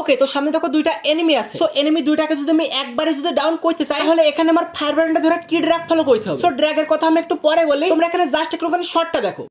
ওকে, তো সামনে দেখো দুইটা এনিমি আছে। সো এনিমি দুইটাকে যদি আমি একবারে যদি ডাউন করতে চাই, তাহলে এখানে আমার ফায়ার ব্র্যান্ডটা ধরে কি ড্র্যাগ ফলো করতে হবে। সো ড্র্যাগের কথা আমি একটু পরে বলি, তোমরা এখানে জাস্ট একটুখানি শর্টটা দেখো।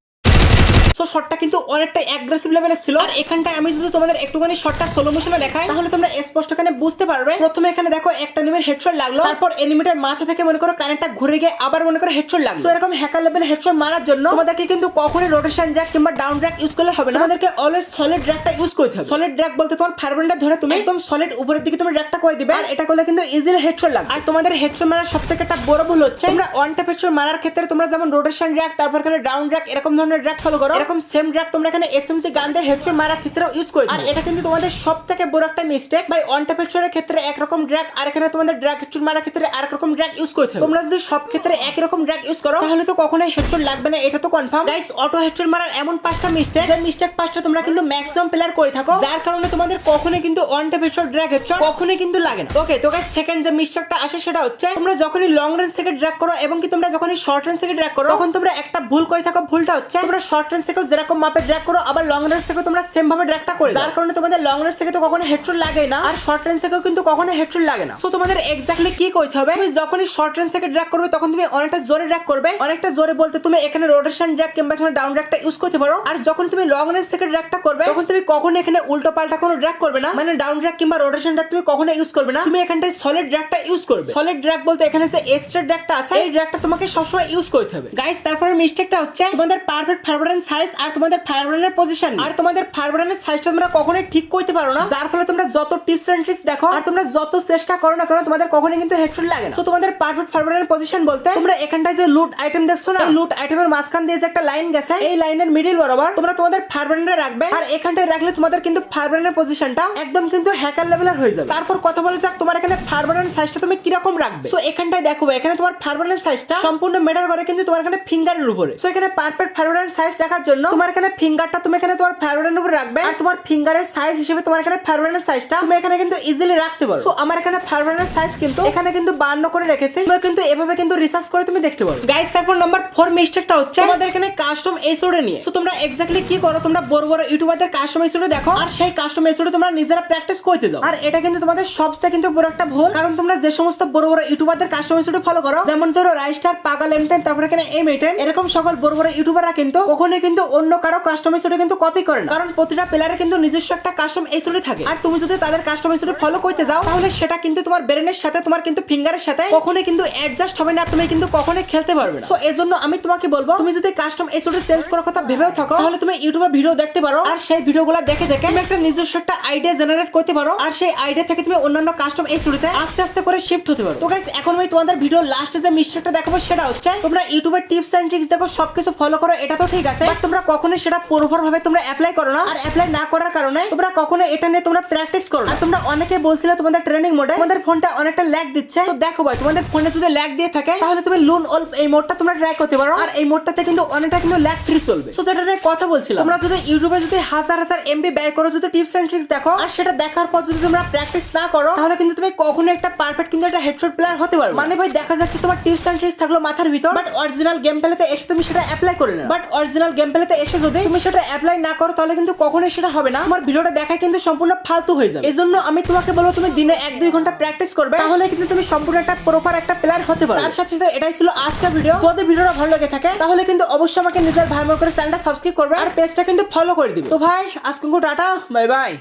সো শটটা কিন্তু অনেকটা অ্যাগ্রেসিভ লেভেলের ছিল। আর এখানটায় আমি যদি তোমাদের একটুখানি শটটা স্লো মোশনে দেখাই, তাহলে তোমরা স্পষ্ট এখানে বুঝতে পারবে। প্রথমে এখানে দেখো একটা এনিমির হেডশট লাগলো, তারপর এনিমিটার মাথা থেকে মনে করো কারেন্টটা ঘুরে গিয়ে আবার মনে করো হেডশট লাগলো। সো এরকম হ্যাকার লেভেলের হেডশট মারার জন্য তোমাদেরকে কিন্তু কখনোই রোটেশন ড্র্যাগ কিংবা ডাউন ড্র্যাগ ইউজ করলে হবে না, তোমাদেরকে অলওয়েজ সলিড ড্র্যাগটা ইউজ করতে হবে। সলিড ড্র্যাগ বলতে তোমার ফায়ার ব্র্যান্ডটা ধরে তুমি একদম সলিড উপরের দিকে তুমি ড্র্যাগটা করে দিবে, আর এটা করলে কিন্তু ইজিলি হেডশট লাগবে। আর তোমাদের হেডশট মারার সবথেকে একটা বড় ভুল হচ্ছে, তোমরা ওয়ান ট্যাপ হেডশট মারার ক্ষেত্রে তোমরা যেমন রোটেশন ড্র্যাগ তারপর এখানে ডাউন ড্র্যাগ এরকম ধরনের ড্র্যাগ ফলো করো, এরকম সেম ড্র্যাগ তোমরা এখানে এসএমসি গান দিয়ে হেডশট মারার ক্ষেত্রে ইউজ করো। আর এটা কিন্তু তোমাদের সবথেকে বড় একটা মিস্টেক। বাই ওয়ান ট্যাপ হেডশটের ক্ষেত্রে একরকম ড্র্যাগ, আর এখানে তোমাদের ড্র্যাগ হেডশট মারার ক্ষেত্রে আরেক রকম ড্র্যাগ ইউজ করতে হবে। তোমরা যদি সব ক্ষেত্রে একই রকম ড্র্যাগ ইউজ করো, তাহলে তো কখনোই হেডশট লাগবে না, এটা তো কনফার্ম। গাইস, অটো হেডশট মারার এমন পাঁচটা মিস্টেক, যে মিস্টেক পাঁচটা তোমরা কিন্তু ম্যাক্সিমাম প্লেয়ার করে থাকো, যার কারণে তোমাদের কখনোই কিন্তু one tap headshot drag headshot কখনোই কিন্তু লাগে না। ওকে, তো গাইস সেকেন্ড যে মিস্টেকটা আসে সেটা হচ্ছে, তোমরা যখনই লং রেঞ্জ থেকে ড্র্যাগ করো এবং কি তোমরা যখনই শর্ট রেঞ্জ থেকে ড্র্যাগ করো, তখন তোমরা একটা ভুল করে থাকো। ভুলটা হচ্ছে তোমরা শর্ট রেঞ্জ থেকে যেরকম মাপে ড্র্যাগ করো, আবার লং রেঞ্জ থেকে তোমরা সেম ভাবে ড্র্যাগটা করে, যার কারণে তোমাদের লং রেঞ্জ থেকে তো কখনো হেডশট লাগে না, আর শর্ট রেঞ্জ থেকেও কিন্তু কখনো হেডশট লাগে না। সো তোমাদের এক্স্যাক্টলি কি করতে হবে, তুমি যখনই শর্ট রেঞ্জ থেকে ড্র্যাগ করবে তখন তুমি অনেকটা জোরে ড্র্যাগ করবে। অনেকটা জোরে বলতে তুমি এখানে রোটেশন ড্র্যাগ কিংবা এখানে ডাউন ড্র্যাগটা ইউজ করতে পারো। আর যখন তুমি লং রেঞ্জ থেকে ড্র্যাগটা করবে, তখন তুমি কখনো এখানে উল্টো পাল্টা কোনো ড্র্যাগ করবে না, মানে ডাউন ড্র্যাগ কিংবা রোটেশন ড্র্যাগ তুমি কখনো ইউজ করবে না। তুমি এখানটায় সলিড ড্র্যাগটা ইউজ করবে। সলিড ড্র্যাগ বলতে এখানে যে এক্সট্রা ড্র্যাগটা আছে, এই ড্র্যাগটা তোমাকে সবসময় ইউজ করতে হবে। গাইস, তারপরে মিস্টেকটা হচ্ছে তোমাদের পারফেক্ট ফায়ার ব্র্যান্ড সাইজ আর তোমাদের ফায়ার ব্র্যান্ডের পজিশন, আর তোমাদের ফায়ার ব্র্যান্ডের সাইজটা তোমরা কখনোই ঠিক করতে পারো না, যার ফলে তোমরা যত টিপস এন্ড ট্রিক্স দেখো আর তোমরা যত চেষ্টা করো না কেন, তোমাদের কখনোই কিন্তু হেডশট লাগে না। সো তোমাদের পারফেক্ট ফায়ার ব্র্যান্ডের পজিশন বলতে তোমরা এখানটায় যে লুট আইটেম দেখছো না, এই লুট আইটেমের মাঝখান দিয়ে যে একটা লাইন গেছে, এই লাইনের মিডল বরাবর তোমরা তোমাদের ফায়ার ব্র্যান্ডে রাখবে, আর এখানটায় রাখলে তোমাদের কিন্তু ফায়ার ব্র্যান্ডের পজিশনটা একদম কিন্তু হ্যাকার লেভেলের হয়ে যাবে। তারপর কথা বলে যাক তোমার এখানে ফায়ার ব্র্যান্ড সাইজটা তুমি কি রকম রাখবে। সো এখানটায় দেখো, এখানে তোমার ফায়ার ব্র্যান্ড সাইজটা সম্পূর্ণ ম্যাটার করে কিন্তু তোমার এখানে ফিঙ্গারের উপরে। সো এখানে পারফেক্ট ফায়ার ব্র্যান্ড সাইজ রাখার জন্য তোমার এখানে ফিঙ্গারটা তুমি এখানে তোমার ফায়ার ব্র্যান্ডের উপরে রাখবে, আর তোমার ফিঙ্গারের সাইজ হিসেবে তোমার এখানে ফায়ার ব্র্যান্ডের সাইজটা তুমি এখানে কিন্তু ইজিলি রাখতে পারো। সো আমার এখানে ফায়ার ব্র্যান্ডের সাইজ কিন্তু এখানে কিন্তু 52 করে রেখেছি, তুমি কিন্তু এভাবে কিন্তু রিসার্চ করে তুমি দেখতে পারো। গাইস, তারপর নাম্বার 4 মিস্টেকটা হচ্ছে তোমাদের এখানে কাস্টম এসওডি নিয়ে। সো তোমরা এক্স্যাক্টলি কি করো, তোমরা বড় বড় ইউটিউবারদের কাস্টম এসওডি দেখো, আর সেই কাস্টম এসওডি তোমরা নিজেরা প্র্যাকটিস করতে যাও। আর এটা কিন্তু তোমাদের সবচেয়ে কিন্তু বড় একটা ভুল, কারণ তোমরা যে সমস্ত বড় বড় ইউটিউবারদের কাস্টম এসওডি ফলো করো, যেমন ধরো রাইস্টার, পাগল এম10, তারপর এখানে এম8, এরকম সকল বড় বড় ইউটিউবাররা কিন্তু কখনোই কিন্তু অন্য কারো কাস্টম এসওডি কিন্তু কপি করে না, কারণ প্রতিটা প্লেয়ারের কিন্তু নিজস্ব একটা কাস্টম এসওডি থাকে। আর তুমি যদি তাদের কাস্টম এসওডি ফলো করতে যাও, তাহলে সেটা কিন্তু তোমার ব্রেনের সাথে তোমার কিন্তু ফিঙ্গারের সাথে কখনোই কিন্তু অ্যাডজাস্ট হবে না, তুমি কিন্তু কখনোই খেলতে পারবে না। সো এজন্য আমি তোমাকে বলবো, তুমি যদি কাস্টম এসওডি চেঞ্জ করার কথা ভেবেও থাকো, তাহলে তুমি ইউটিউবে ভিডিও দেখতে পারো, আর সেই ভিডিওগুলো দেখে দেখে তুমি একটা নিজস্ব একটা আইডিয়া জেনারেট করতে পারো, আর সেই আইডিয়া থেকে তুমি অন্যান্য কাস্টম এসওডিতে আস্তে আস্তে করে শিফট হতে পারো। তো গাইস, এখন আমি তোমাদের ভিডিও লাস্টে যে মিস্টেকটা দেখাবো সেটা হচ্ছে, তোমরা ইউটিউবের টিপস এন্ড ট্রিক্স দেখো, সবকিছু ফলো করো, এটা তো ঠিক আছে, বাট তোমরা কখনোই সেটা পুরোপুরি ভাবে তোমরা অ্যাপ্লাই করো না, আর অ্যাপ্লাই না করার কারণে তোমরা কখনো এটা নিয়ে তোমরা প্র্যাকটিস করো। আর তোমরা অনেকে বলছিলে তোমাদের ট্রেনিং মোডে তোমাদের ফোনটা অনেকটা ল্যাগ দিচ্ছে, তো দেখো ভাই, তোমাদের ফোনে যদি ল্যাগ দিয়ে থাকে, তাহলে তুমি লুন অল্প এই মোডটা তোমরা ট্রাই করতে পারো, আর এই মোডটাতে কিন্তু অনেকটা কিন্তু ল্যাগ ফ্রি চলবে। সো যেটা নিয়ে কথা বলছিলাম, তোমরা যদি ইউটিউবে যদি হাজার হাজার এমবি ব্যয় করো যদি টিপস এন্ড ট্রিক্স দেখো, আর সেটা দেখার পর যদি তোমরা প্র্যাকটিস না করো, তাহলে কিন্তু তুমি কখনো একটা পারফেক্ট কিন্তু একটা হেডশট প্লেয়ার হতে পারবে। মানে ভাই, দেখা যাচ্ছে তোমার টিপস এন্ড ট্রিক্স থাকলো মাথার ভিতর, বাট অরিজিনাল গেম প্লেতে এসে তুমি সেটা অ্যাপ্লাই করে না। বাট অরিজিনাল গেম প্লেতে এসে যদি তুমি সেটা অ্যাপ্লাই না করো, তাহলে কিন্তু কখনোই সেটা হবে না, তোমার ভিডিওটা দেখা কিন্তু সম্পূর্ণ ফালতু হয়ে যাবে। এজন্য আমি তোমাকে বলবো, তুমি দিনে 1-2 ঘন্টা প্র্যাকটিস করবে, তাহলে কিন্তু তুমি সম্পূর্ণ একটা প্রপার একটা প্লেয়ার হতে পারবে। তার সাথে সাথে এটাই ছিল আজকের ভিডিও। যদি ভিডিওটা ভালো লাগে থাকে, তাহলে কিন্তু অবশ্যই আমাকে নিজের ভাই মনে করে চ্যানেলটা সাবস্ক্রাইব করবে, আর পেজটা কিন্তু ফলো করে দিবে। তো ভাই, আজকে টাটা, বাই বাই।